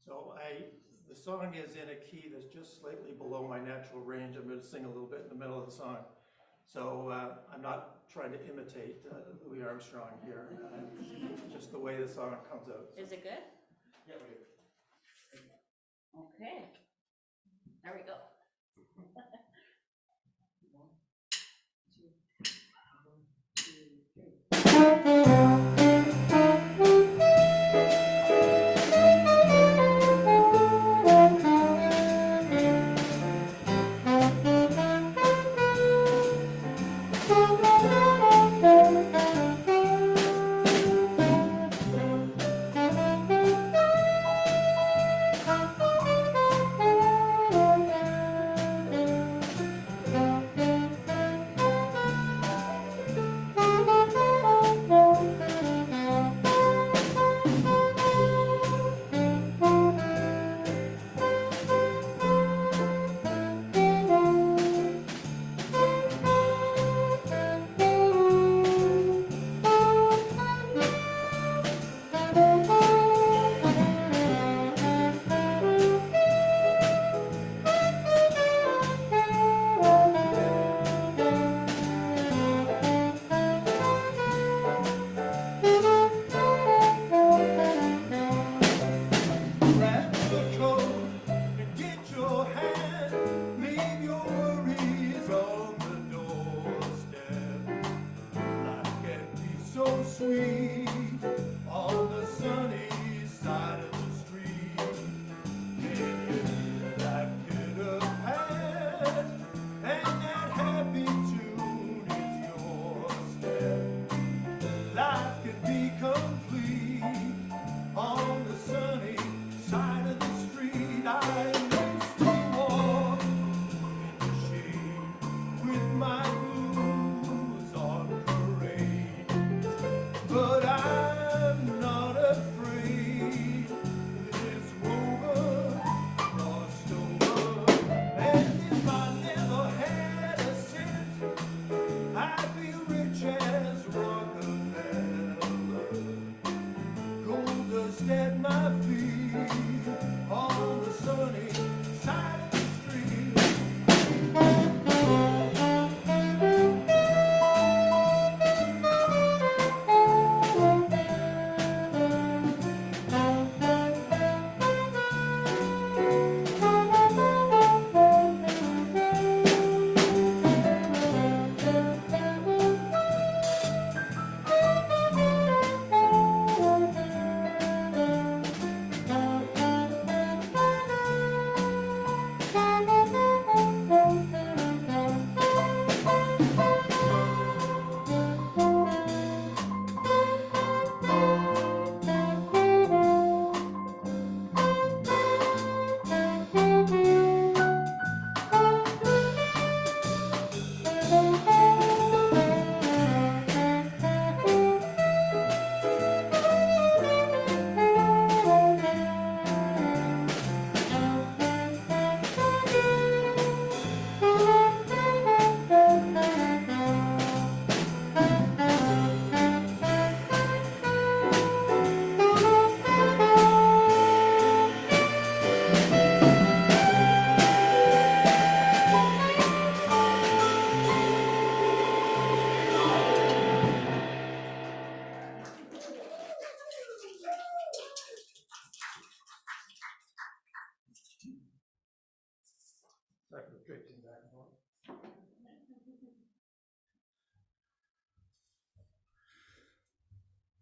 So the song is in a key that's just slightly below my natural range. I'm going to sing a little bit in the middle of the song. So I'm not trying to imitate Louis Armstrong here, just the way the song comes out. Is it good? Yeah, we do. Okay. There we go.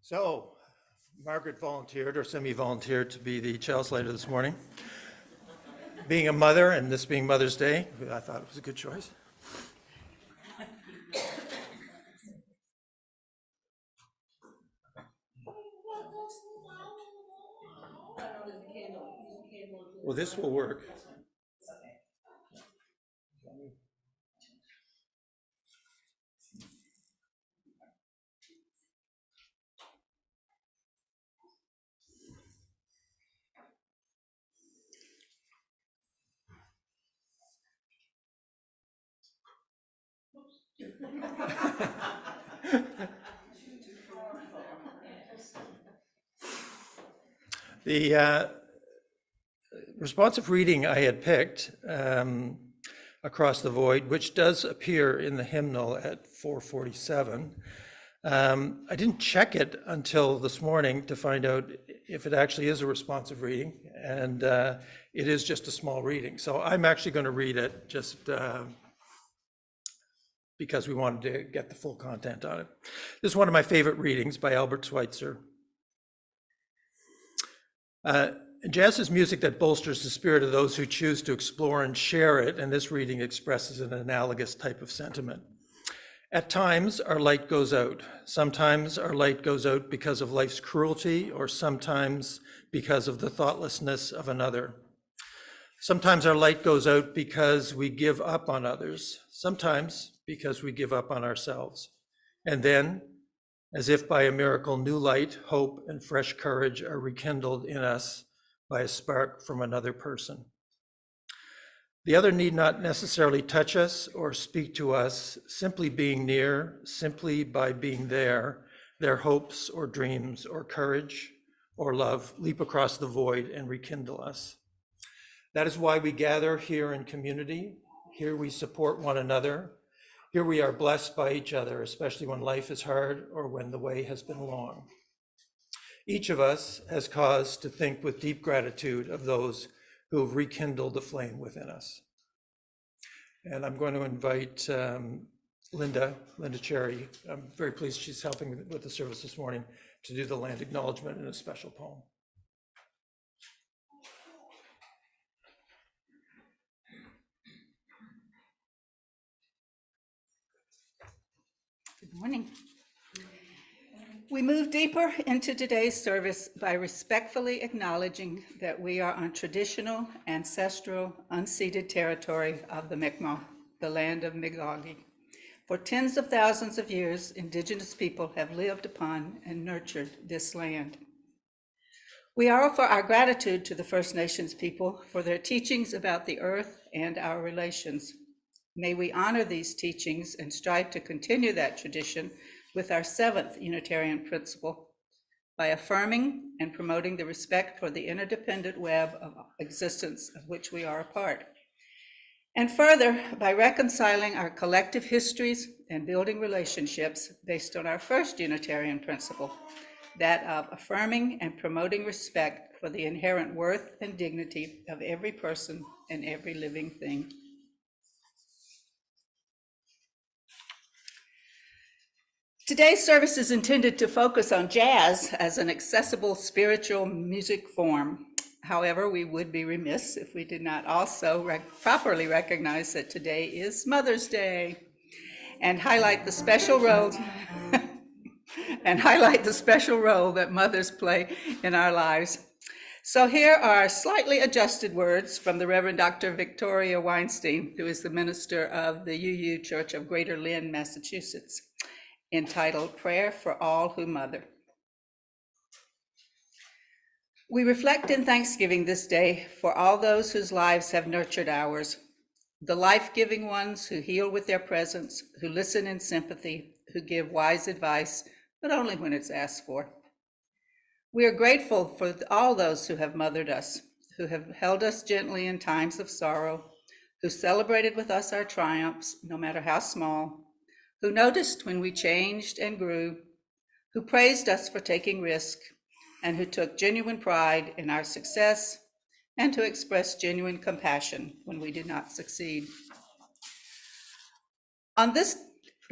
So, Margaret volunteered or semi-volunteered to be the chalice lighter this morning. Being a mother and this being Mother's Day, I thought it was a good choice. Well, this will work. responsive reading I had picked, Across the Void, which does appear in the hymnal at 447. I didn't check it until this morning to find out if it actually is a responsive reading, and it is just a small reading. So I'm actually going to read it just because we wanted to get the full content on it. This is one of my favorite readings by Albert Schweitzer. Jazz is music that bolsters the spirit of those who choose to explore and share it, and this reading expresses an analogous type of sentiment. At times, our light goes out. Sometimes our light goes out because of life's cruelty, or sometimes because of the thoughtlessness of another. Sometimes our light goes out because we give up on others, sometimes because we give up on ourselves. And then, as if by a miracle, new light, hope, and fresh courage are rekindled in us by a spark from another person. The other need not necessarily touch us or speak to us. Simply being near, simply by being there, their hopes or dreams or courage or love leap across the void and rekindle us. That is why we gather here in community. Here we support one another. Here we are blessed by each other, especially when life is hard or when the way has been long. Each of us has cause to think with deep gratitude of those who have rekindled the flame within us. And I'm going to invite Linda Cherry. I'm very pleased she's helping with the service this morning to do the land acknowledgement in a special poem. Good morning. We move deeper into today's service by respectfully acknowledging that we are on traditional, ancestral, unceded territory of the Mi'kmaq, the land of Mi'kmaq. For tens of thousands of years, Indigenous people have lived upon and nurtured this land. We offer our gratitude to the First Nations people for their teachings about the earth and our relations. May we honor these teachings and strive to continue that tradition with our seventh Unitarian principle by affirming and promoting the respect for the interdependent web of existence of which we are a part. And further, by reconciling our collective histories and building relationships based on our first Unitarian principle, that of affirming and promoting respect for the inherent worth and dignity of every person and every living thing. Today's service is intended to focus on jazz as an accessible spiritual music form. However, we would be remiss if we did not also properly recognize that today is Mother's Day and highlight the special role that mothers play in our lives. So here are slightly adjusted words from the Reverend Dr. Victoria Weinstein, who is the minister of the UUCH of Greater Lynn, Massachusetts, entitled Prayer for All Who Mother. We reflect in thanksgiving this day for all those whose lives have nurtured ours, the life-giving ones who heal with their presence, who listen in sympathy, who give wise advice, but only when it's asked for. We are grateful for all those who have mothered us, who have held us gently in times of sorrow, who celebrated with us our triumphs, no matter how small, who noticed when we changed and grew, who praised us for taking risk, and who took genuine pride in our success, and who expressed genuine compassion when we did not succeed. On this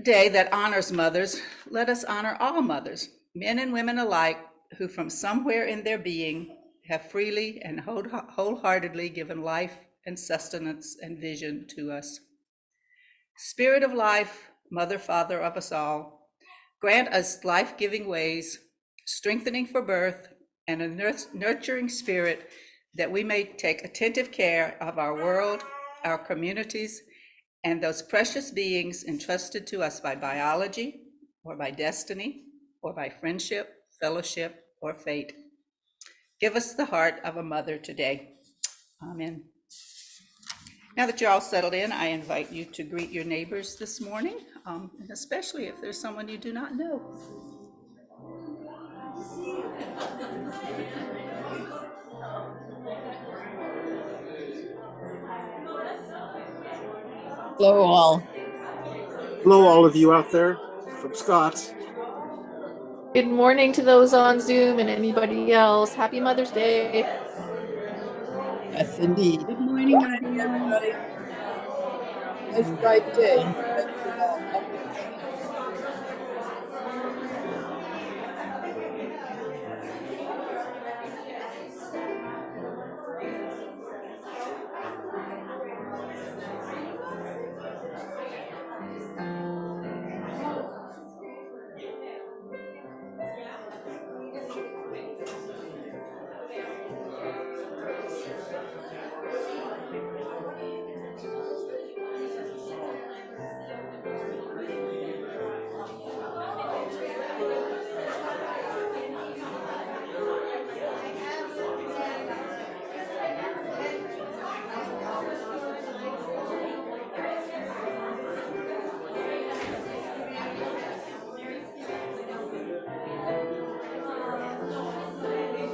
day that honors mothers, let us honor all mothers, men and women alike, who from somewhere in their being have freely and wholeheartedly given life and sustenance and vision to us. Spirit of life, Mother, Father of us all, grant us life-giving ways, strengthening for birth, and a nurturing spirit that we may take attentive care of our world, our communities, and those precious beings entrusted to us by biology, or by destiny, or by friendship, fellowship, or fate. Give us the heart of a mother today. Amen. Now that you're all settled in, I invite you to greet your neighbors this morning, and especially if there's someone you do not know. Hello, all. Hello, all of you out there from Scott's. Good morning to those on Zoom and anybody else. Happy Mother's Day. Yes, indeed. Good morning, everybody. Nice bright day. Thank you all. Lovely to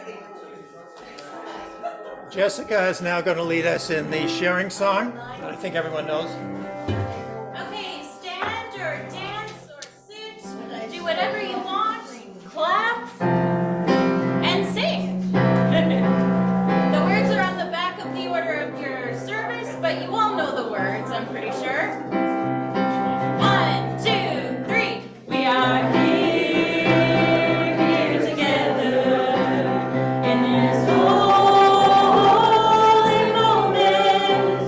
see. Jessica is now going to lead us in the sharing song that I think everyone knows. Okay, stand or dance or sit, do whatever you want, clap, and sing. The words are on the back of the order of your service, but you all know the words, I'm pretty sure. 1, 2, 3. We are here together in this holy moment,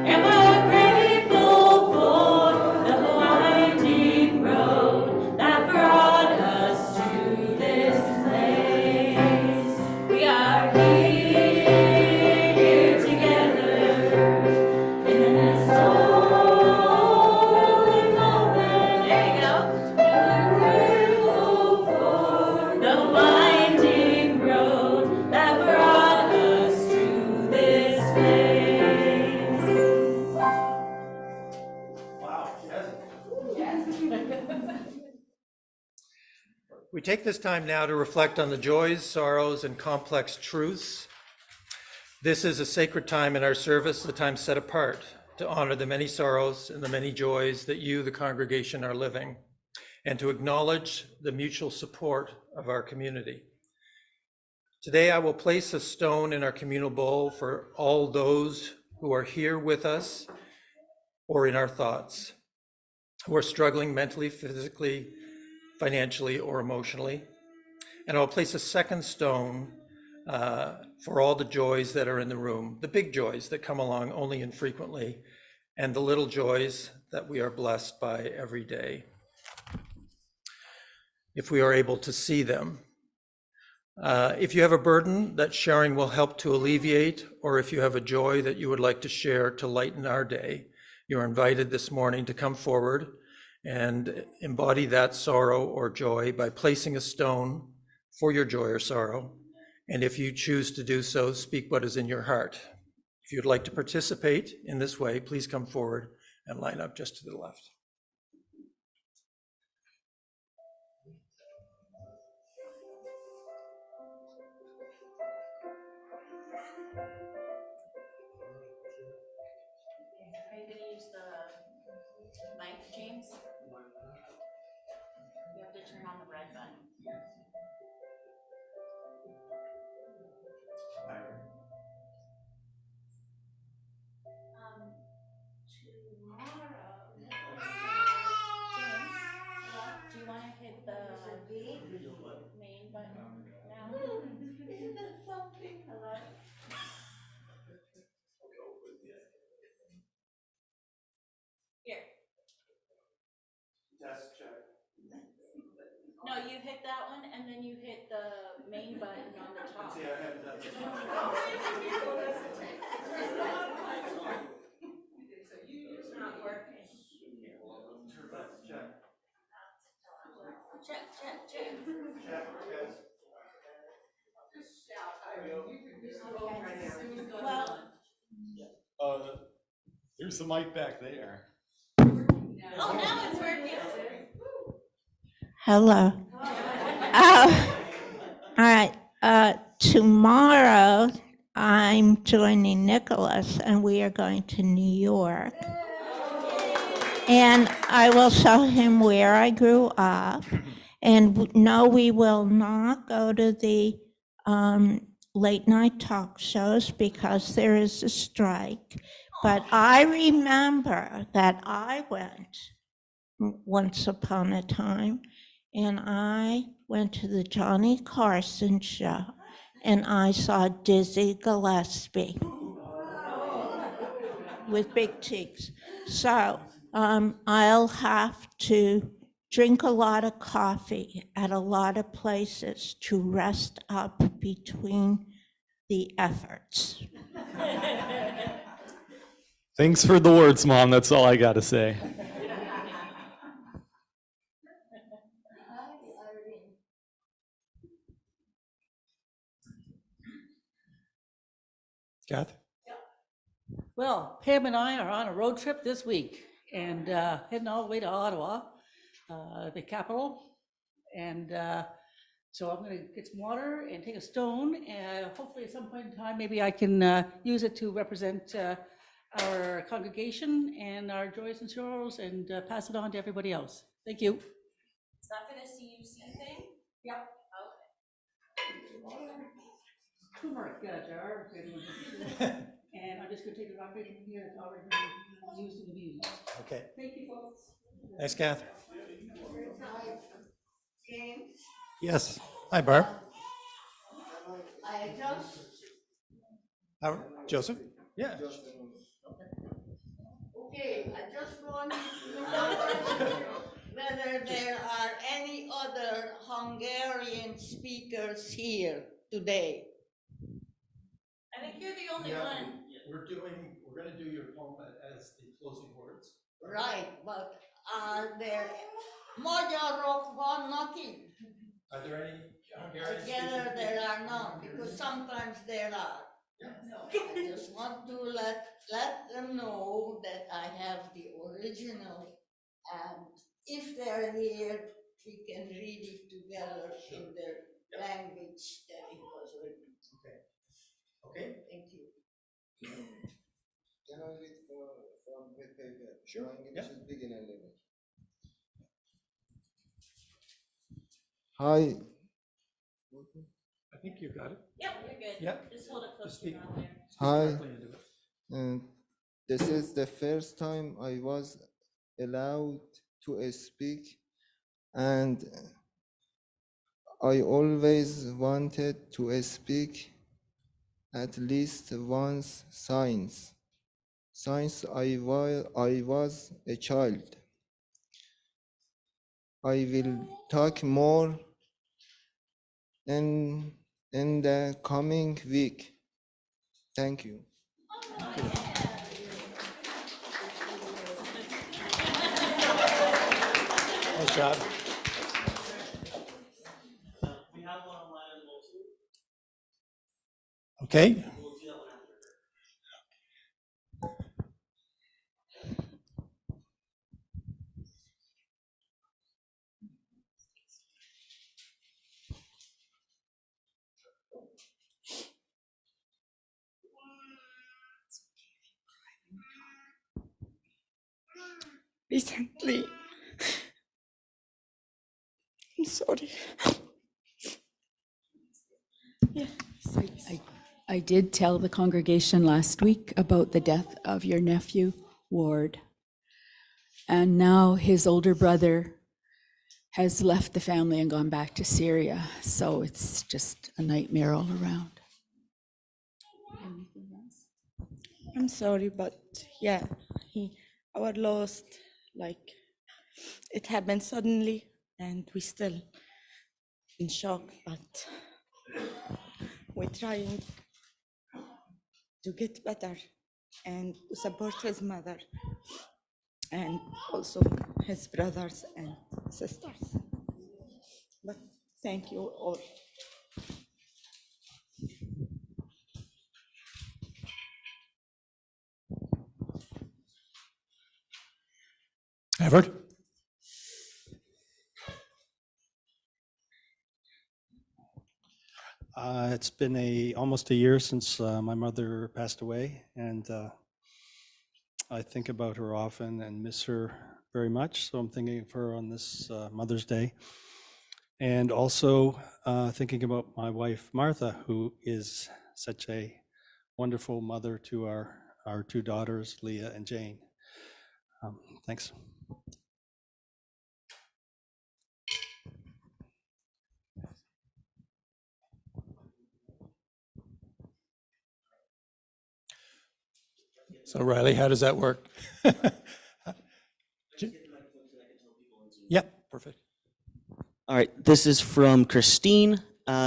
and we're grateful for the winding road that brought us to this place. We are here together in this holy moment. There you go. We're grateful for the winding road that brought us to this place. Wow, We take this time now to reflect on the joys, sorrows, and complex truths. This is a sacred time in our service, a time set apart to honor the many sorrows and the many joys that you, the congregation, are living, and to acknowledge the mutual support of our community. Today, I will place a stone in our communal bowl for all those who are here with us or in our thoughts, who are struggling mentally, physically, financially, or emotionally. And I'll place a second stone for all the joys that are in the room, the big joys that come along only infrequently, and the little joys that we are blessed by every day, if we are able to see them. If you have a burden that sharing will help to alleviate, or if you have a joy that you would like to share to lighten our day, you're invited this morning to come forward and embody that sorrow or joy by placing a stone for your joy or sorrow. And if you choose to do so, speak what is in your heart. If you'd like to participate in this way, please come forward and line up just to the left. Are you going to use the mic, James? You have to turn on the red button. Tomorrow. James, do you want to hit the main button now? Isn't that something? Hello? Here. Test check. No, you hit that one and then you hit the main button on the top. See, I haven't done this. It's not working. Check. Check, check, check. Well, There's the mic back there. oh, now it's working. Hello. All right. Tomorrow, I'm joining Nicholas, and we are going to New York. And I will show him where I grew up. And no, we will not go to the late night talk shows because there is a strike. But I remember that I went once upon a time, and I went to the Johnny Carson show, and I saw Dizzy Gillespie with big cheeks. So I'll have to drink a lot of coffee at a lot of places to rest up between the efforts. Thanks for the words, Mom. That's all I got to say. Kath? Well, Pam and I are on a road trip this week and heading all the way to Ottawa, the capital. And so I'm going to get some water and take a stone, and hopefully at some point in time, maybe I can use it to represent our congregation and our joys and sorrows and pass it on to everybody else. Thank you. Is that for the CUC thing? Yep. Okay. Turmeric jar. And I'm just going to take it right from here. It's already been used in the meeting. Okay. Thank you, folks. Thanks, Kath. James, Yes. Hi, Barb. I just, How, Joseph? Yeah. okay, I just wanted to know whether there are any other Hungarian speakers here today. I think you're the only one. We're gonna do your poem as the closing words. Right, but are there, magyarok vannak itt? Are there any I Hungarian gather speaking there people? are none, because sometimes there are. I just want to let them know that I have the original, and if they're here, we can read it together in the language that it was written. Okay. Thank you. Can I read from the paper? Sure. My English Yeah. is beginner level. Hi. I think you got it. Yep, you're good. Yep. Just hold it close Just to your speak. mouth there. Hi. Directly into it. And this is the first time I was allowed to speak, and I always wanted to speak at least once since I was a child. I will talk more in the coming week. Thank you. Nice job. Okay. Recently, I'm sorry. Yes. I did tell the congregation last week about the death of your nephew, Ward. And now his older brother has left the family and gone back to Syria. So it's just a nightmare all around. Anything else? I'm sorry, but yeah, our lost, like, it happened suddenly, and we still in shock, but we're trying to get better and to support his mother and also his brothers and sisters. But thank you all. Everett? It's been almost a year since my mother passed away, and I think about her often and miss her very much. So I'm thinking of her on this Mother's Day, and also thinking about my wife Martha, who is such a wonderful mother to our two daughters, Leah and Jane. Thanks. So Riley, how does that work? Yep, perfect. All right, this is from Christine.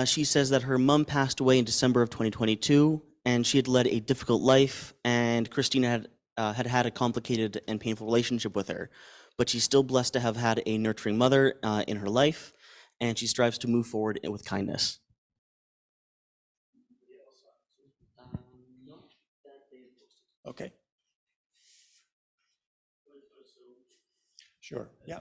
She says that her mom passed away in December of 2022, and she had led a difficult life, and Christine had had a complicated and painful relationship with her. But she's still blessed to have had a nurturing mother in her life, and she strives to move forward with kindness. Okay. Sure. Yeah.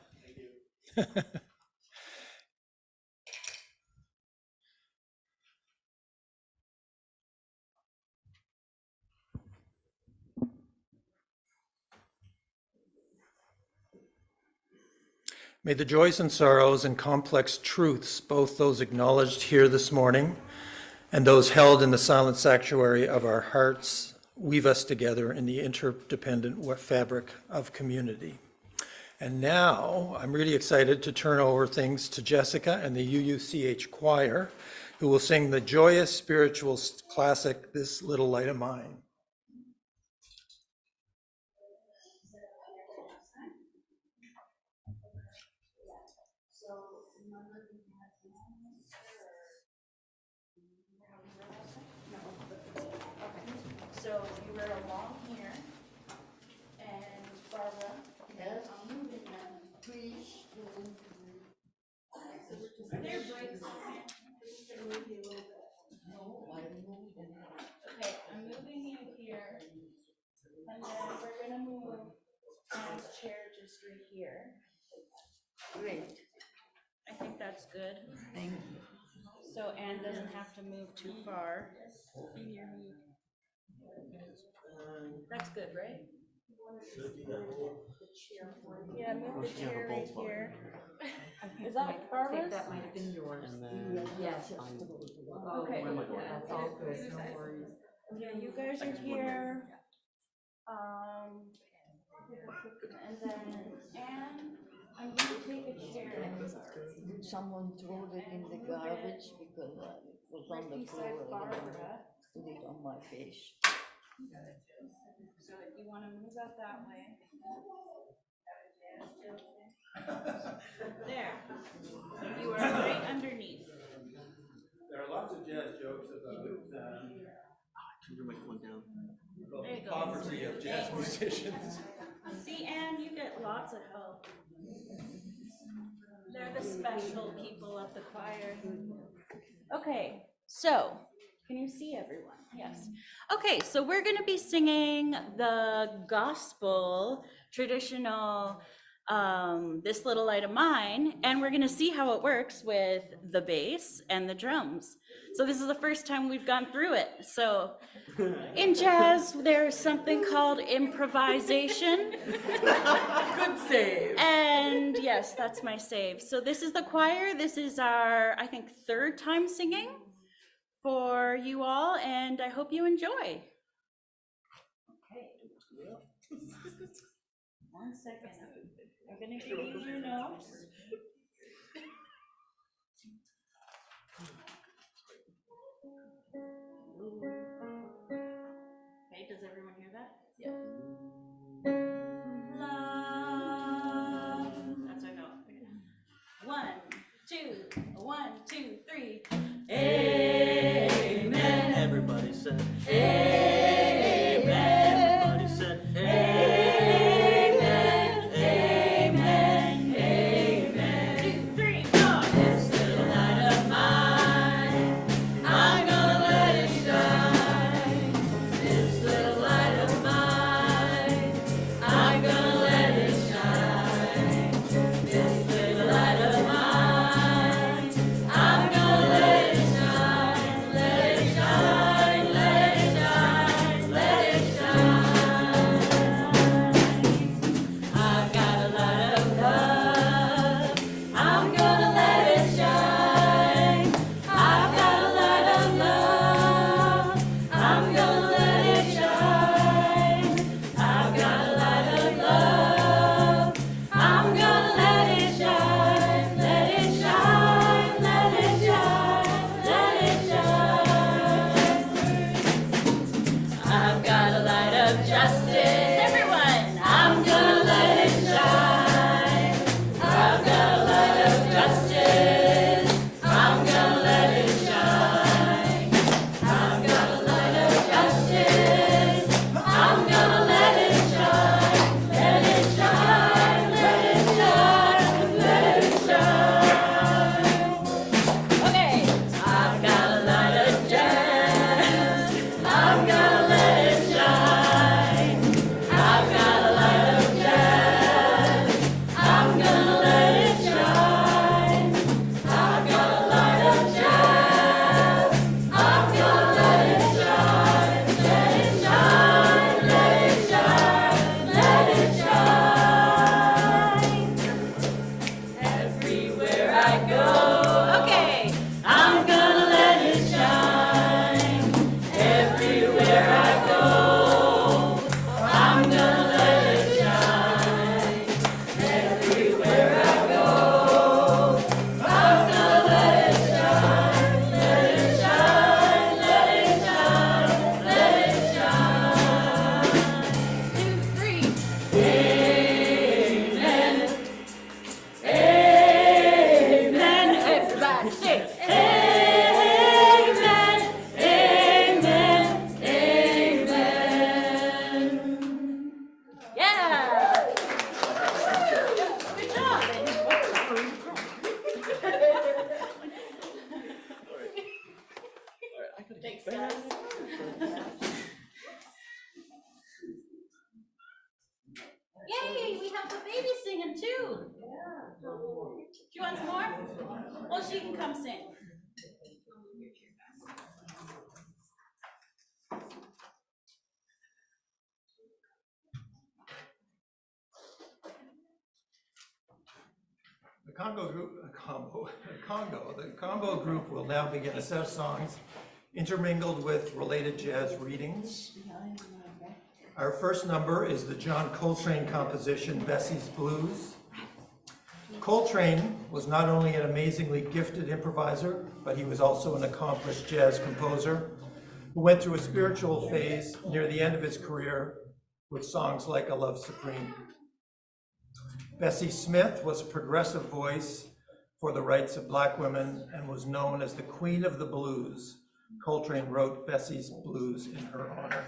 May the joys and sorrows and complex truths, both those acknowledged here this morning and those held in the silent sanctuary of our hearts, weave us together in the interdependent fabric of community. And now I'm really excited to turn over things to Jessica and the UUCH choir, who will sing the joyous spiritual classic, This Little Light of Mine. So you were along here, and Barbara, Yes. I'll move it now. Please. Are there breaks in there? Okay, I'm moving you here, and then we're gonna move Anne's chair just right here. Great. I think that's good. Thank you. So Anne doesn't have to move too far. That's good, right? Yeah, move the chair right here. Is that Barbara's? That might have been yours. Yes. Okay. That's all good, no worries. Yeah, you guys are here. And then Anne, I'm gonna take a chair. Someone threw it in the garbage because it was on the floor. Beside Barbara. Put it on my face. So you wanna move out that way. There. You are right underneath. There are lots of jazz jokes about Turn your microphone down. There you the go. poverty of jazz musicians. See, Anne, you get lots of help. They're the special people of the choir. Okay, so can you see everyone? Yes. Okay, so we're going to be singing the gospel traditional This Little Light of Mine, and we're going to see how it works with the bass and the drums. So this is the first time we've gone through it. So in jazz, there's something called improvisation. Good save. And yes, that's my save. So this is the choir. This is our, I think, third time singing for you all, and I hope you enjoy. Okay. 1 second. I'm gonna give you your notes. Okay, does everyone hear that? Yeah. La. That's our note. 1, 2. 1, 2, 3. Amen. Everybody said, Amen. Everybody said, Amen. Amen. Amen. 2, 3, 4. This little light of mine, I'm gonna let it shine. This little light of mine, I'm gonna let it shine. This little light of mine, I'm gonna let it shine. Let it shine, let it shine, let it shine. I've got a light of love, I'm gonna let it shine. I've got a light of love, I'm gonna let it shine. I've got a light of love, I'm gonna let it shine. Let it shine, let it shine, let it shine. I've got a light of justice. Everyone, I'm gonna let it shine. I've got a light of justice. I'm gonna let it shine. I've got a light of justice. I'm gonna let it shine. Let it shine, let it shine, let it shine. Okay, I've got a light of jazz. I'm gonna let it shine. I've got a light of jazz. I'm gonna let it shine. I've got a light of jazz. I'm gonna let it shine. Let it shine, let it shine, let it shine. Everywhere I go. Okay, I'm gonna let it shine. Everywhere I go, I'm gonna let it shine. Everywhere I go, I'm gonna let it shine. Let it shine, let it shine, let it shine. 2, 3. Amen. Amen. Everybody sing. Amen. Amen. Amen. Yeah. Good job. Thanks, guys. Yay, we have the baby singing too. Do you want some more? Well, she can come sing. The Congo group will now begin a set of songs intermingled with related jazz readings. Our first number is the John Coltrane composition, Bessie's Blues. Coltrane was not only an amazingly gifted improviser, but he was also an accomplished jazz composer who went through a spiritual phase near the end of his career with songs like A Love Supreme. Bessie Smith was a progressive voice for the rights of Black women and was known as the Queen of the Blues. Coltrane wrote Bessie's Blues in her honor.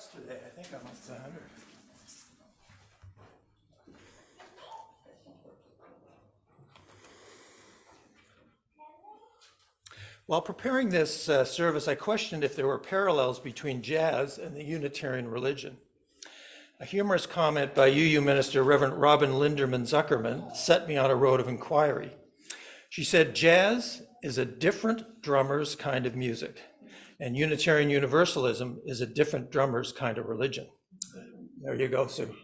steps today. I think I'm up to 100. While preparing this service, I questioned if there were parallels between jazz and the Unitarian religion. A humorous comment by UU minister Reverend Robin Linderman Zuckerman set me on a road of inquiry. She said, jazz is a different drummer's kind of music, and Unitarian Universalism is a different drummer's kind of religion. There you go, Sue.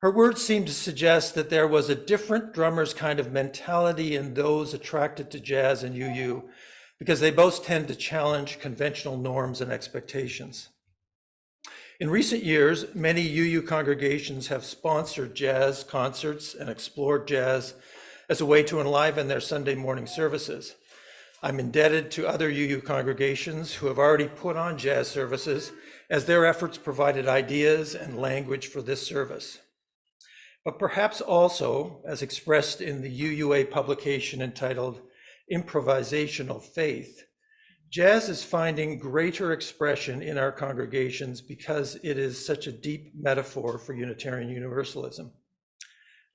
Her words seemed to suggest that there was a different drummer's kind of mentality in those attracted to jazz and UU, because they both tend to challenge conventional norms and expectations. In recent years, many UU congregations have sponsored jazz concerts and explored jazz as a way to enliven their Sunday morning services. I'm indebted to other UU congregations who have already put on jazz services, as their efforts provided ideas and language for this service. But perhaps also, as expressed in the UUA publication entitled Improvisational Faith, jazz is finding greater expression in our congregations because it is such a deep metaphor for Unitarian Universalism.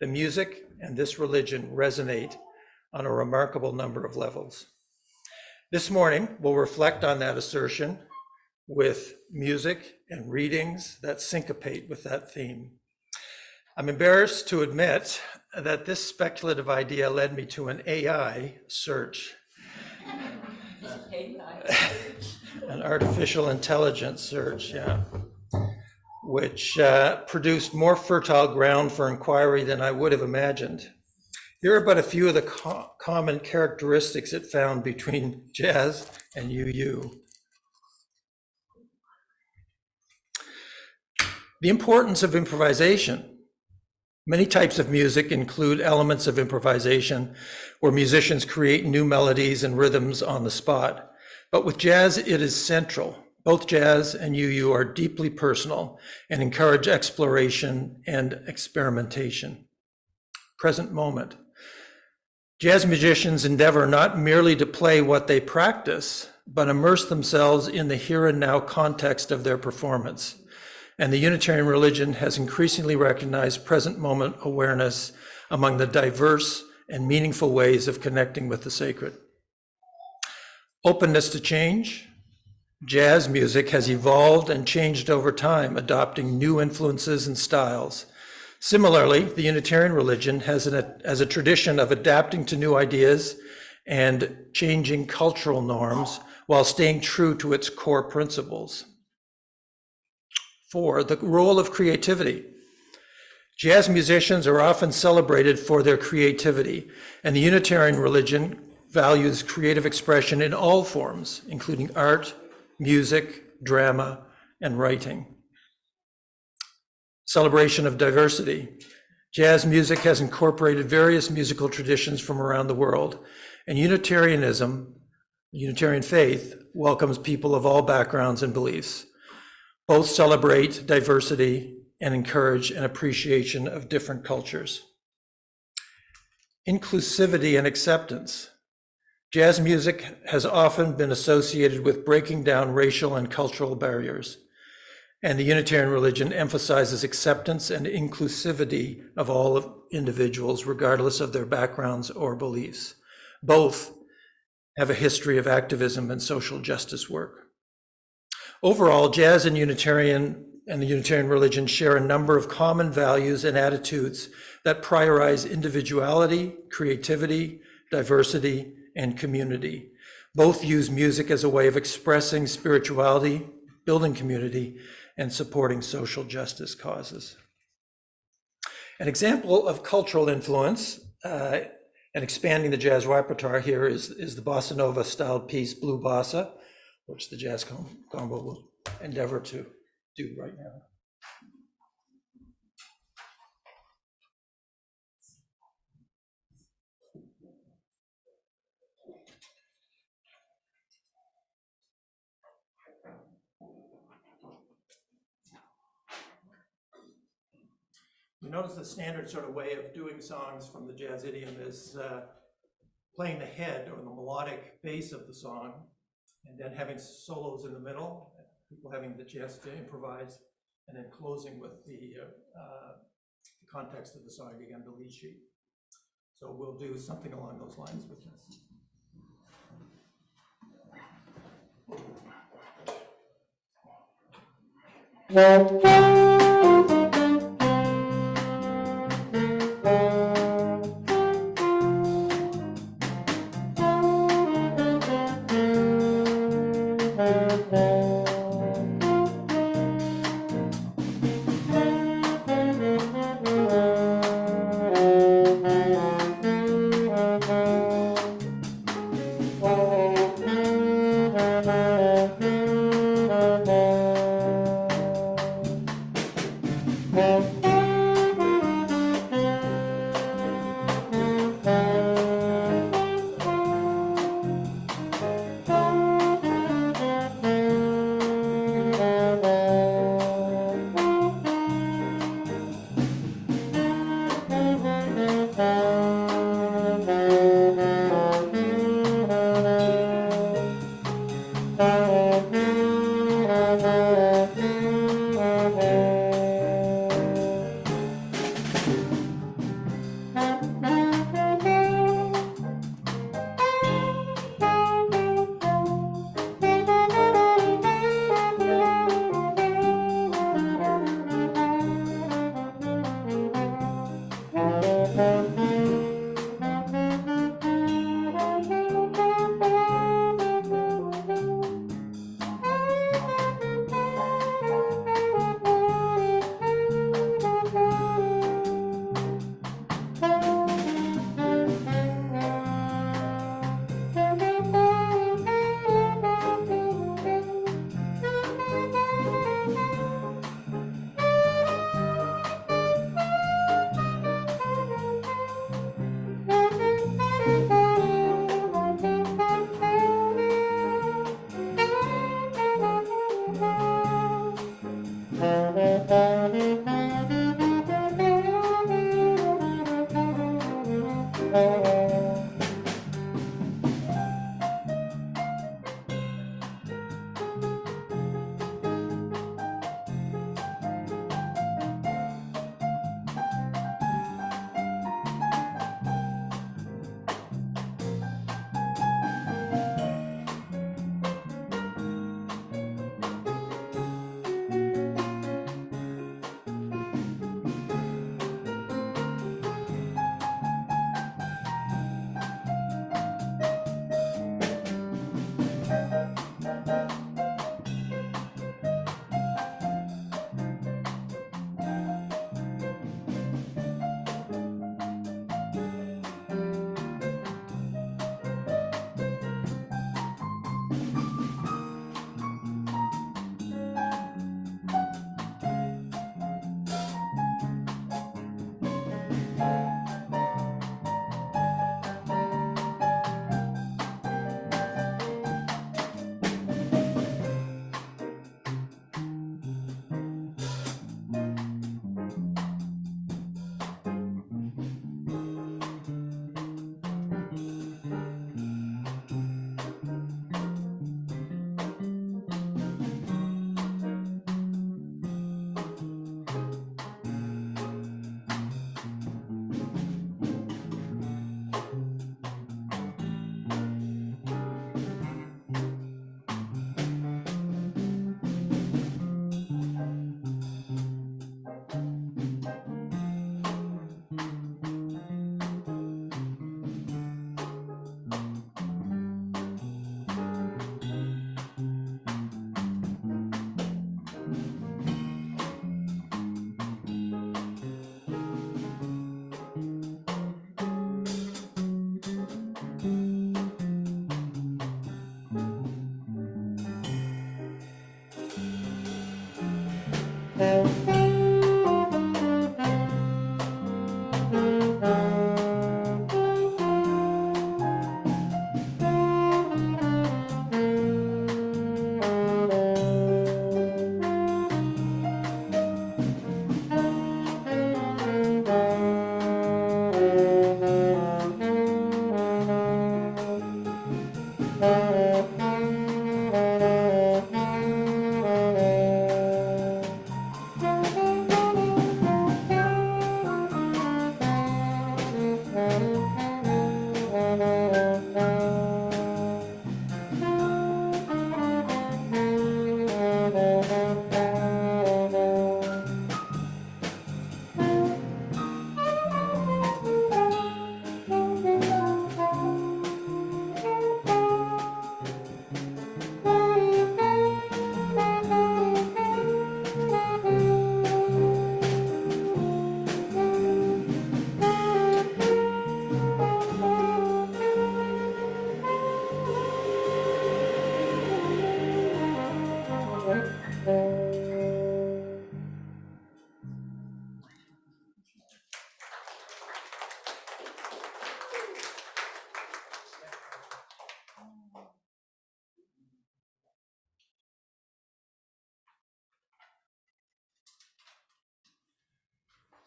The music and this religion resonate on a remarkable number of levels. This morning, we'll reflect on that assertion with music and readings that syncopate with that theme. I'm embarrassed to admit that this speculative idea led me to an AI search. An artificial intelligence search, yeah, which produced more fertile ground for inquiry than I would have imagined. Here are but a few of the common characteristics it found between jazz and UU. The importance of improvisation. Many types of music include elements of improvisation where musicians create new melodies and rhythms on the spot. But with jazz, it is central. Both jazz and UU are deeply personal and encourage exploration and experimentation. Present moment. Jazz musicians endeavor not merely to play what they practice, but immerse themselves in the here and now context of their performance. And the Unitarian religion has increasingly recognized present moment awareness among the diverse and meaningful ways of connecting with the sacred. Openness to change. Jazz music has evolved and changed over time, adopting new influences and styles. Similarly, the Unitarian religion has a tradition of adapting to new ideas and changing cultural norms while staying true to its core principles. 4, the role of creativity. Jazz musicians are often celebrated for their creativity, and the Unitarian religion values creative expression in all forms, including art, music, drama, and writing. Celebration of diversity. Jazz music has incorporated various musical traditions from around the world, and Unitarianism, Unitarian faith, welcomes people of all backgrounds and beliefs. Both celebrate diversity and encourage an appreciation of different cultures. Inclusivity and acceptance. Jazz music has often been associated with breaking down racial and cultural barriers, and the Unitarian religion emphasizes acceptance and inclusivity of all individuals, regardless of their backgrounds or beliefs. Both have a history of activism and social justice work. Overall, jazz and the Unitarian religion share a number of common values and attitudes that prioritize individuality, creativity, diversity, and community. Both use music as a way of expressing spirituality, building community, and supporting social justice causes. An example of cultural influence and expanding the jazz repertoire here is the bossa nova styled piece, Blue Bossa, which the Jazz Combo will endeavor to do right now. You notice the standard sort of way of doing songs from the jazz idiom is playing the head or the melodic bass of the song, and then having solos in the middle, people having the chance to improvise, and then closing with the context of the song again, the lead sheet. So we'll do something along those lines with this.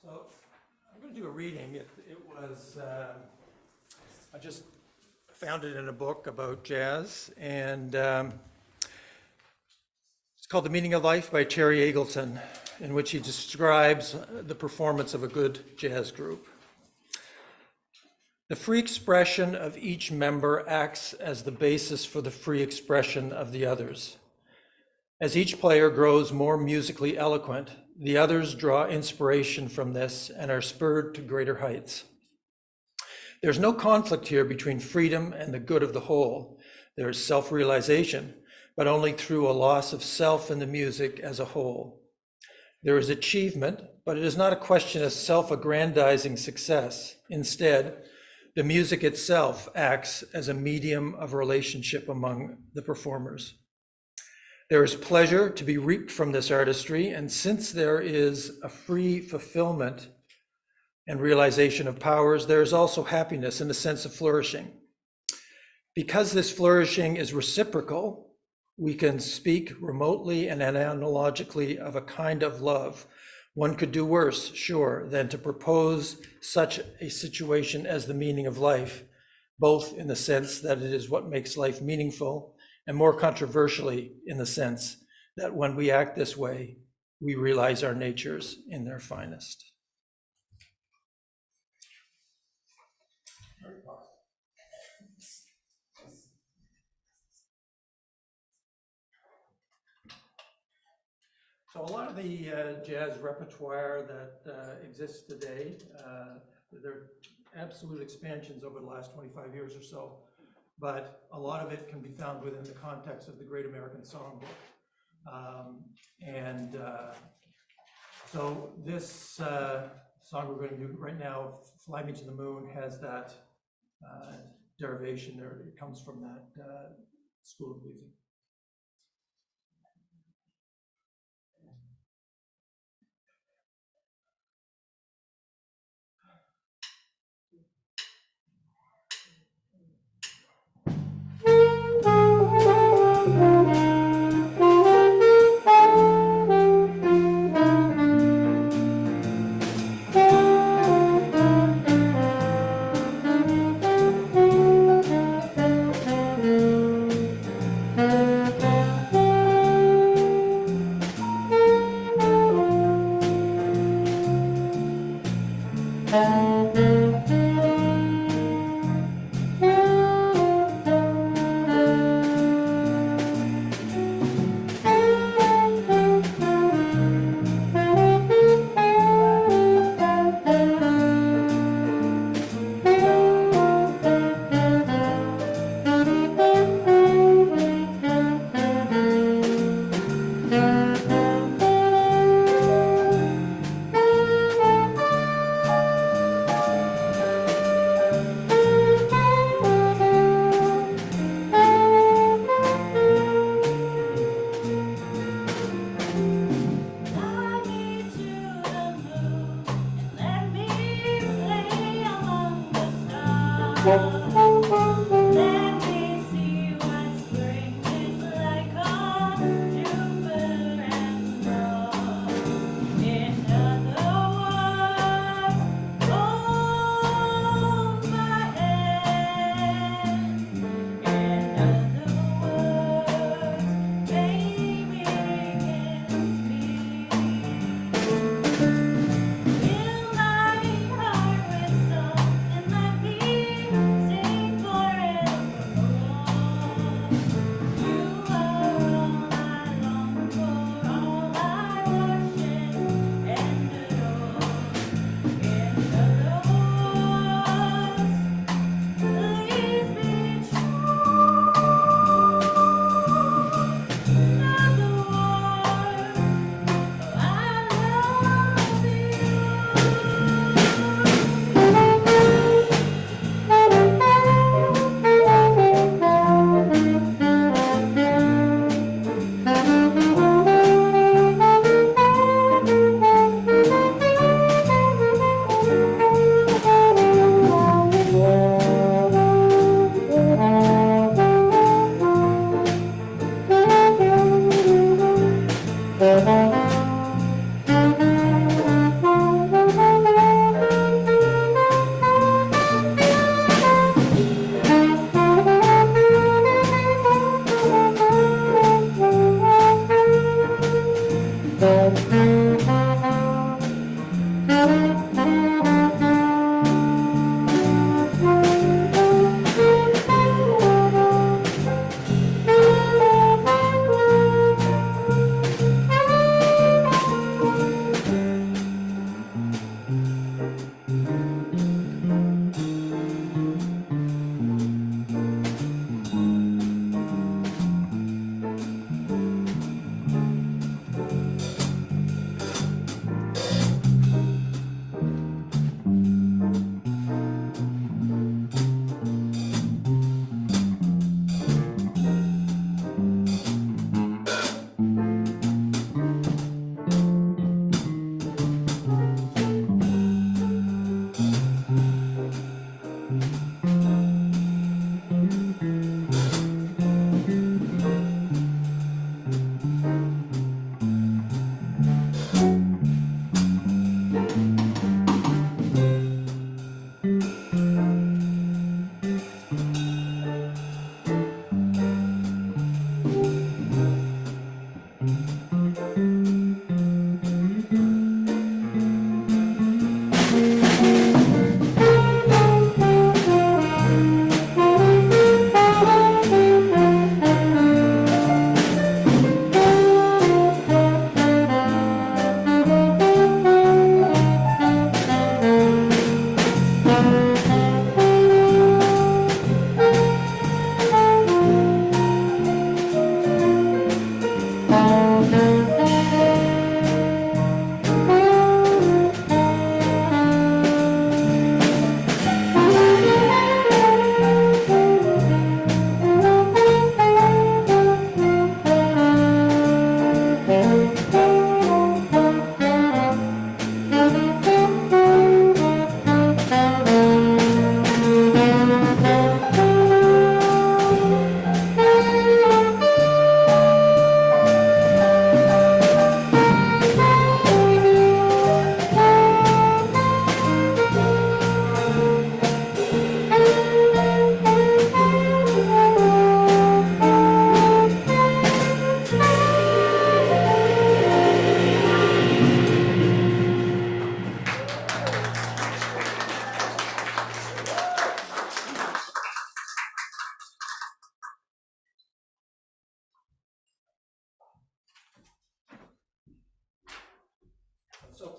So I'm going to do a reading. It was, I just found it in a book about jazz, and it's called The Meaning of Life by Terry Eagleton, in which he describes the performance of a good jazz group. The free expression of each member acts as the basis for the free expression of the others. As each player grows more musically eloquent, the others draw inspiration from this and are spurred to greater heights. There's no conflict here between freedom and the good of the whole. There is self-realization, but only through a loss of self in the music as a whole. There is achievement, but it is not a question of self-aggrandizing success. Instead, the music itself acts as a medium of relationship among the performers. There is pleasure to be reaped from this artistry, and since there is a free fulfillment and realization of powers, there is also happiness and a sense of flourishing. Because this flourishing is reciprocal, we can speak remotely and analogically of a kind of love. One could do worse, sure, than to propose such a situation as the meaning of life, both in the sense that it is what makes life meaningful, and more controversially in the sense that when we act this way, we realize our natures in their finest. So a lot of the jazz repertoire that exists today, they're absolute expansions over the last 25 years or so, but a lot of it can be found within the context of the Great American Songbook. So this song we're going to do right now, Fly Me to the Moon, has that derivation there. It comes from that school of music. Fill my heart with song and let me sing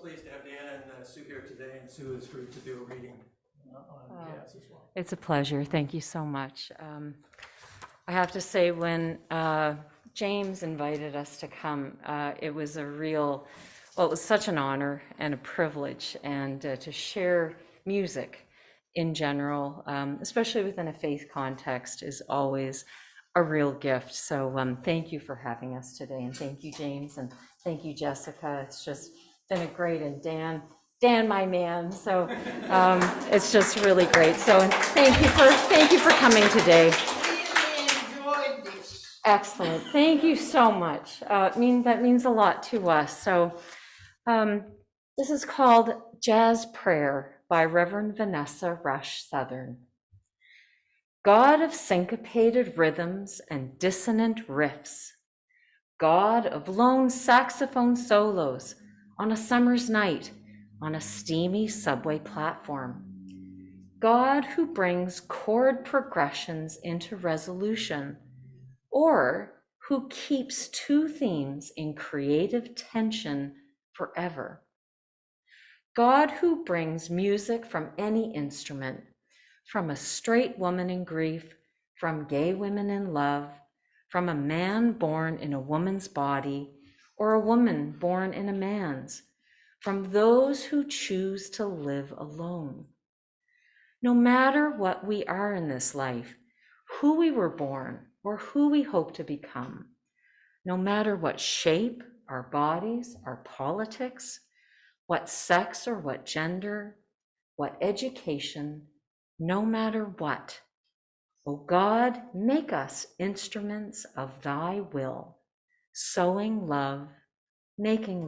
pleased to have Dan and Sue here today, and Sue has agreed to do a reading on jazz as well. It's a pleasure. Thank you so much. I have to say, when James invited us to come, it was it was such an honor and a privilege, and to share music in general, especially within a faith context, is always a real gift. So thank you for having us today, and thank you, James, and thank you, Jessica. It's just been a great, and Dan, my man. So it's just really great. So thank you for coming today. Really enjoyed this. Excellent. Thank you so much. That means a lot to us. So this is called Jazz Prayer by Reverend Vanessa Rush Southern. God of syncopated rhythms and dissonant riffs, God of lone saxophone solos on a summer's night on a steamy subway platform, God who brings chord progressions into resolution, or who keeps two themes in creative tension forever. God who brings music from any instrument, from a straight woman in grief, from gay women in love, from a man born in a woman's body, or a woman born in a man's, from those who choose to live alone. No matter what we are in this life, who we were born, or who we hope to become, no matter what shape our bodies, our politics, what sex or what gender, what education, no matter what, O God, make us instruments of thy will, sowing love, making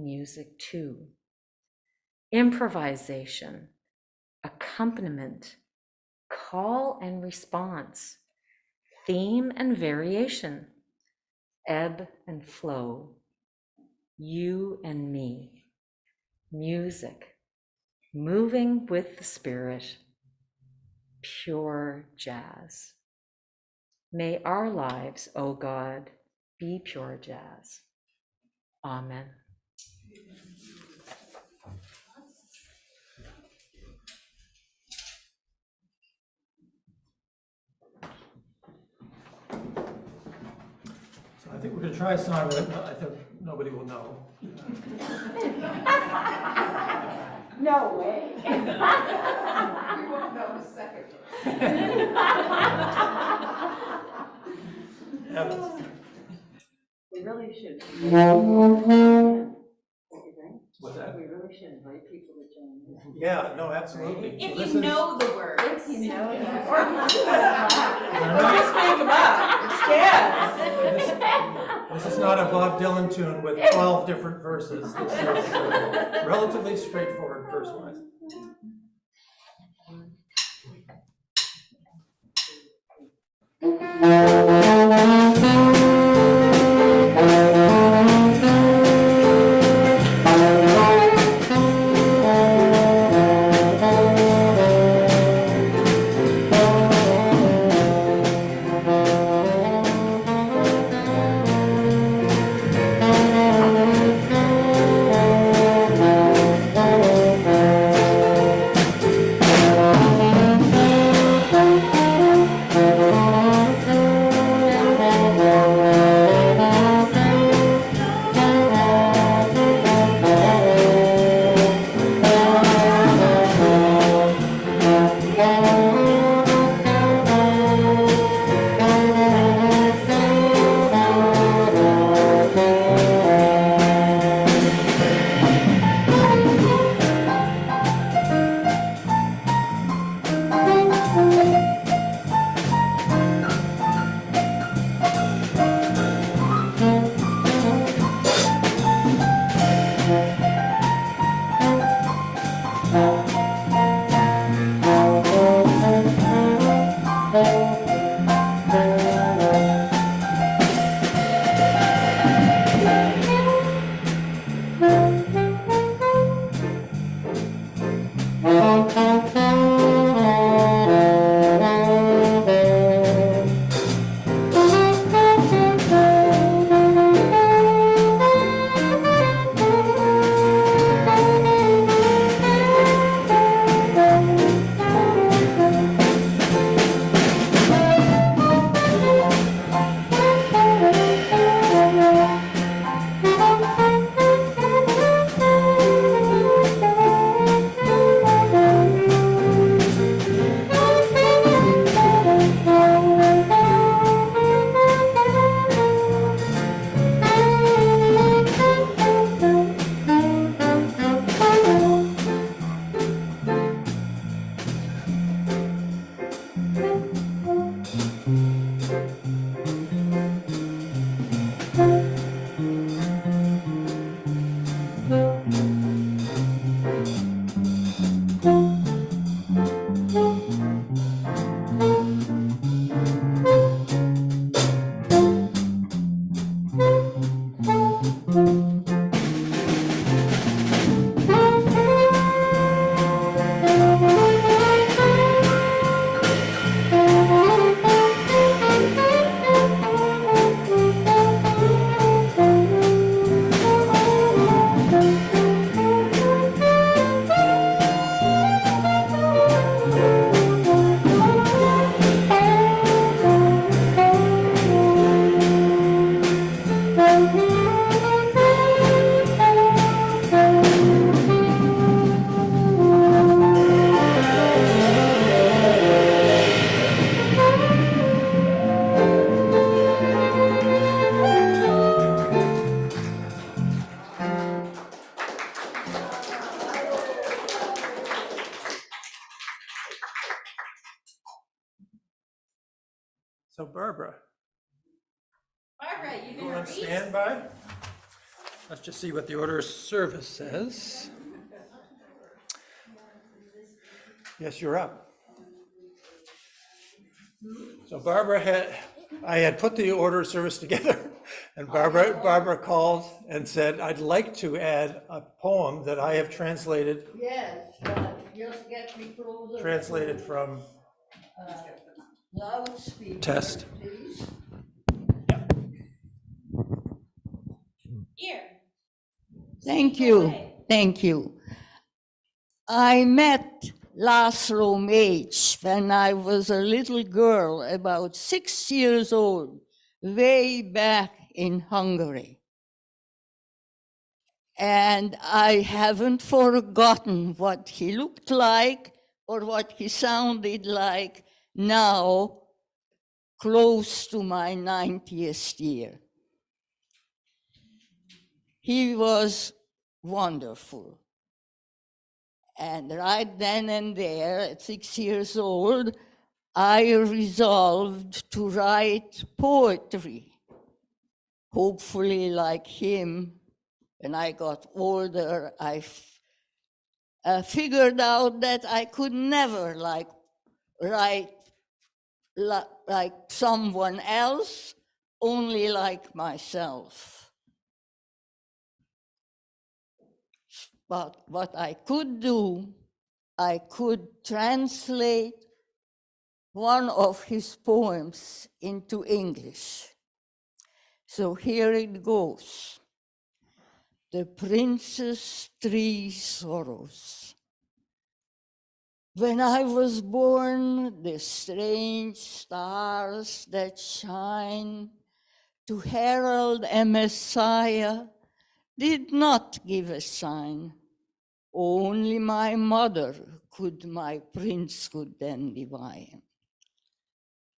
music too. Improvisation, accompaniment, call and response, theme and variation, ebb and flow, you and me, music, moving with the spirit, pure jazz. May our lives, O God, be pure jazz. Amen. So I think we're going to try a song that I think nobody will know. No way. We won't know the second. We really should. What's that? We really should invite people to join in. Yeah, no, absolutely. If This you is- know the words. If you know the words. Or just make them up. It's jazz. This is not a Bob Dylan tune with 12 different verses. This is relatively straightforward verse-wise. Barbara. Barbara, you You gonna on read? standby? Let's just see what the order of service says. Yes, you're up. So I had put the order of service together, and Barbara called and said, I'd like to add a poem that I have translated. Yes, just get me closer. Translated from Loudspeaker, test. please. Here. Thank you, thank you. I met last UUCH when I was a little girl, about 6 years old, way back in Hungary. And I haven't forgotten what he looked like or what he sounded like now, close to my 90th year. He was wonderful. And right then and there, at 6 years old, I resolved to write poetry, hopefully like him. When I got older, I figured out that I could never write like someone else, only like myself. But what I could do, I could translate one of his poems into English. So here it goes. The Princess' Three Sorrows. When I was born, the strange stars that shine to herald a Messiah did not give a sign. Only my mother could my princehood then divine.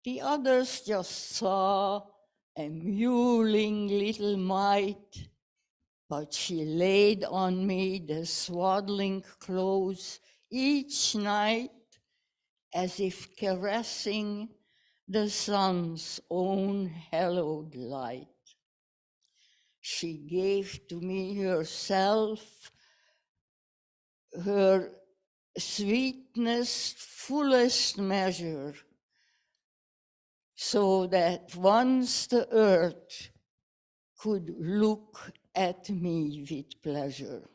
The others just saw a mewling little mite, but she laid on me the swaddling clothes each night, as if caressing the sun's own hallowed light. She gave to me herself, her sweetness fullest measure, so that once the earth could look at me with pleasure.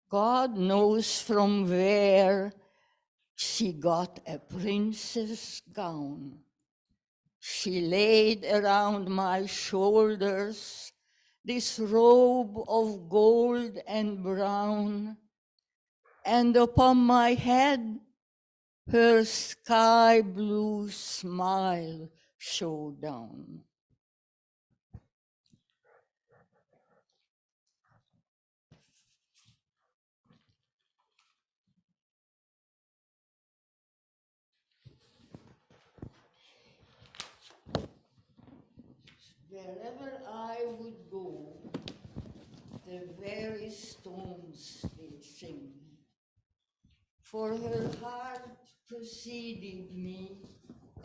God knows from where she got a princess gown. She laid around my shoulders this robe of gold and brown, and upon my head her sky blue smile showed down. Wherever I would go, the very stones did sing. For her heart preceded me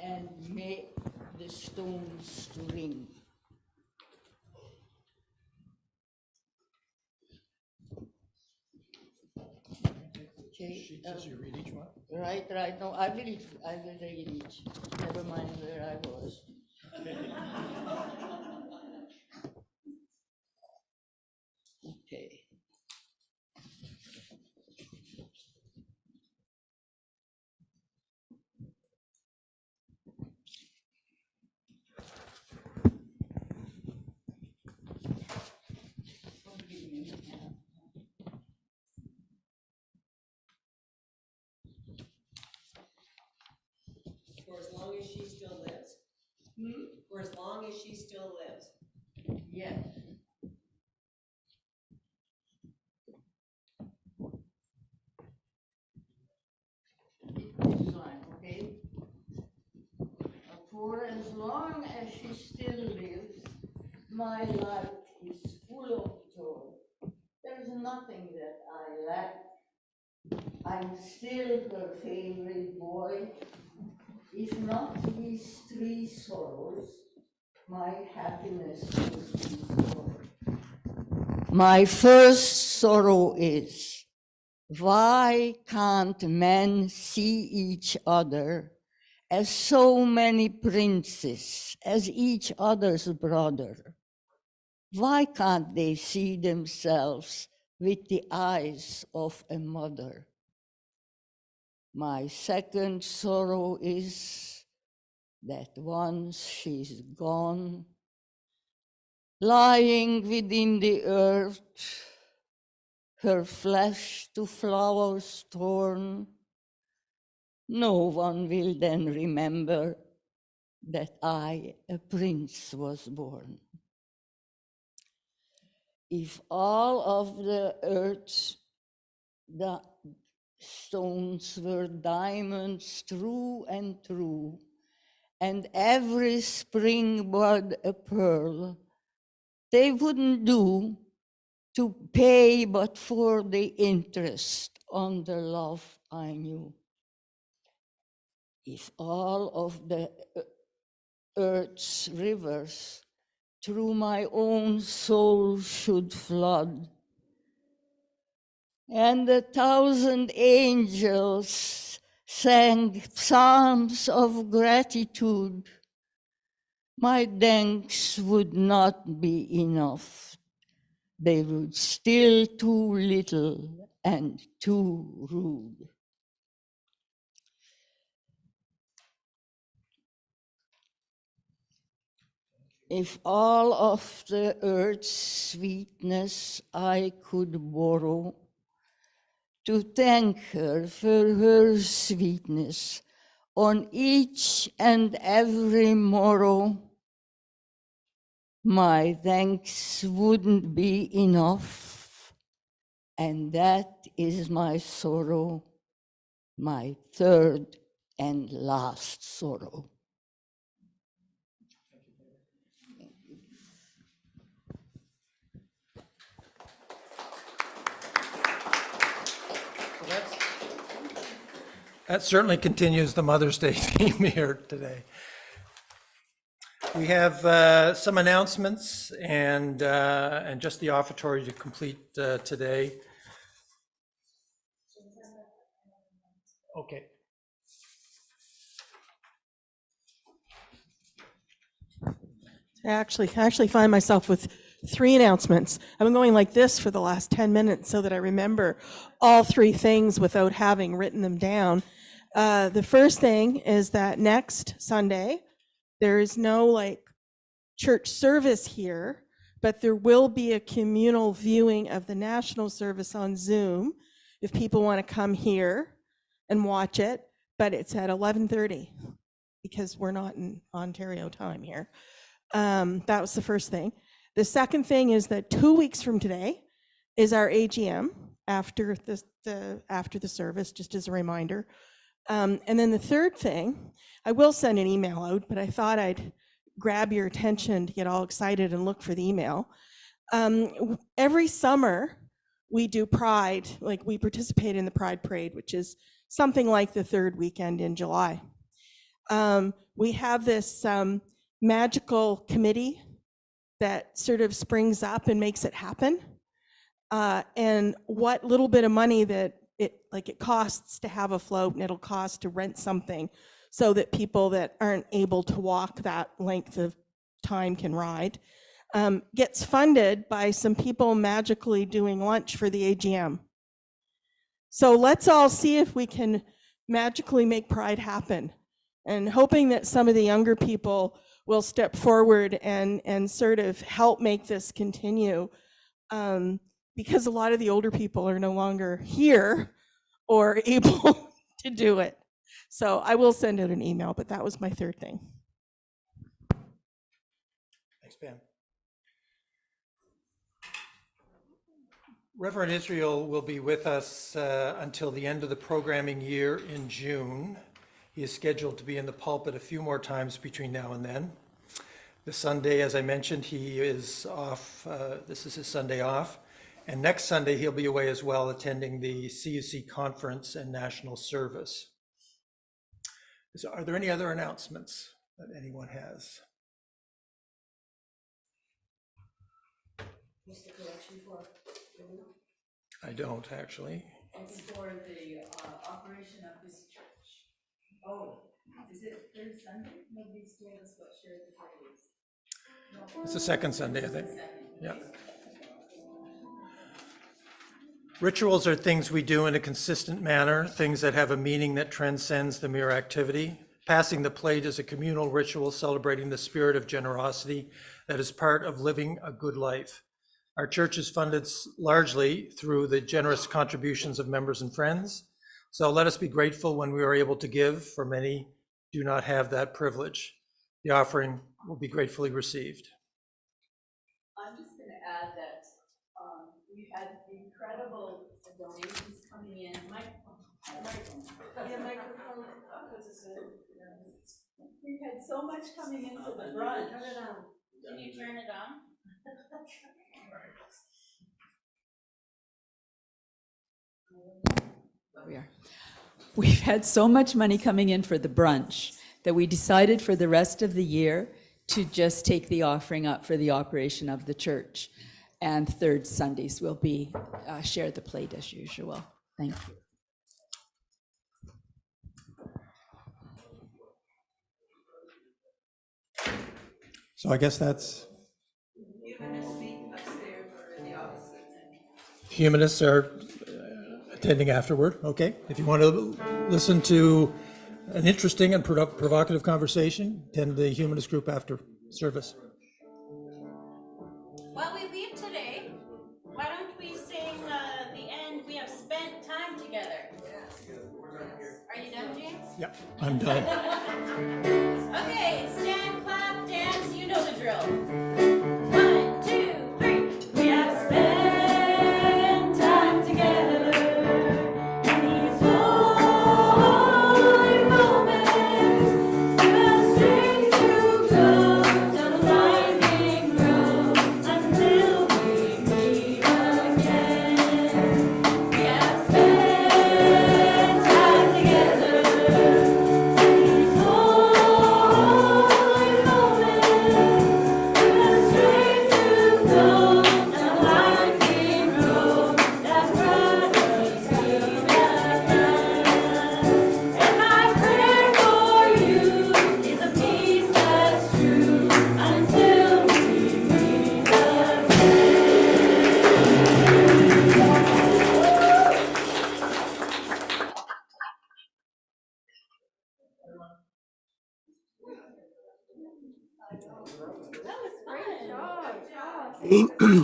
and made the stones to ring. Okay. She says you read each one? Right. No, I will read each. Never mind where I was. Okay. For as long as she still lives? For as long as she still lives? Yes. This one, okay? For as long as she still lives, my life is full of joy. There's nothing that I lack. I'm still her favorite boy. If not these three sorrows, my happiness would be gone. My first sorrow is, why can't men see each other as so many princes, as each other's brother? Why can't they see themselves with the eyes of a mother? My second sorrow is that once she's gone, lying within the earth, her flesh to flowers torn, no one will then remember that I, a prince, was born. If all of the earth's stones were diamonds true and true, and every springbud a pearl, they wouldn't do to pay but for the interest on the love I knew. If all of the earth's rivers through my own soul should flood, and 1,000 angels sang psalms of gratitude, my thanks would not be enough. They would still too little and too rude. If all of the earth's sweetness I could borrow, to thank her for her sweetness on each and every morrow, my thanks wouldn't be enough. And that is my sorrow, my third and last sorrow. That certainly continues the Mother's Day theme here today. We have some announcements and just the offertory to complete today. Okay. I actually find myself with 3 announcements. I've been going like this for the last 10 minutes so that I remember all 3 things without having written them down. The first thing is that next Sunday, there is no church service here, but there will be a communal viewing of the national service on Zoom if people want to come here and watch it, but it's at 11:30 because we're not in Ontario time here. That was the first thing. The second thing is that 2 weeks from today is our AGM after the service, just as a reminder. And then the third thing, I will send an email out, but I thought I'd grab your attention to get all excited and look for the email. Every summer we do Pride, we participate in the Pride Parade, which is something like the 3rd weekend in July. We have this magical committee that sort of springs up and makes it happen. And what little bit of money that it costs to have a float, and it'll cost to rent something so that people that aren't able to walk that length of time can ride, gets funded by some people magically doing lunch for the AGM. So let's all see if we can magically make Pride happen, and hoping that some of the younger people will step forward and sort of help make this continue, because a lot of the older people are no longer here or able to do it. So I will send out an email, but that was my third thing. Thanks, Pam. Reverend Israel will be with us until the end of the programming year in June. He is scheduled to be in the pulpit a few more times between now and then. This Sunday, as I mentioned, he is off. This is his Sunday off. And next Sunday, he'll be away as well, attending the CUC conference and national service. So are there any other announcements that anyone has? I don't, actually. It's for the operation of this church. Oh, is it third Sunday? Nobody's told us what shared the phrase. It's the second Sunday, I think. Yeah. Rituals are things we do in a consistent manner, things that have a meaning that transcends the mere activity. Passing the plate is a communal ritual celebrating the spirit of generosity that is part of living a good life. Our church is funded largely through the generous contributions of members and friends. So let us be grateful when we are able to give, for many do not have that privilege. The offering will be gratefully received. I'm just going to add that we've had incredible donations coming in. We've had so much coming in for the brunch. Can you turn it on? We've had so much money coming in for the brunch that we decided for the rest of the year to just take the offering up for the operation of the church. And third Sundays will be share the plate as usual. Thank you. So I guess that's. Humanists are attending afterward. Okay. If you want to listen to an interesting and provocative conversation, attend the humanist group after service. While we leave today, why don't we sing the end? We have spent time together. Are you done, James? Yep, I'm done. Okay, stand, clap, dance, you know the drill. 1, 2, 3. We have spent time together in these holy moments. We have strength to go down the winding road until we meet again. We have spent time together in these holy moments. We have strength to go down the winding road that brought us here again. And my prayer for you is a peace that's true until we meet again. That was great.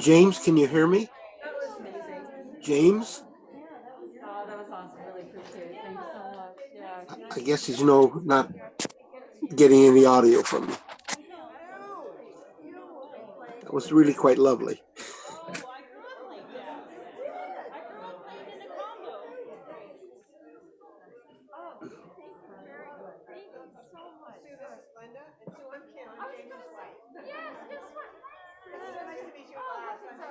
James, can you hear me? That was amazing. James? That was awesome. Really appreciate it. Thank you so much. Yeah. I guess he's not getting any audio from me. That was really quite lovely.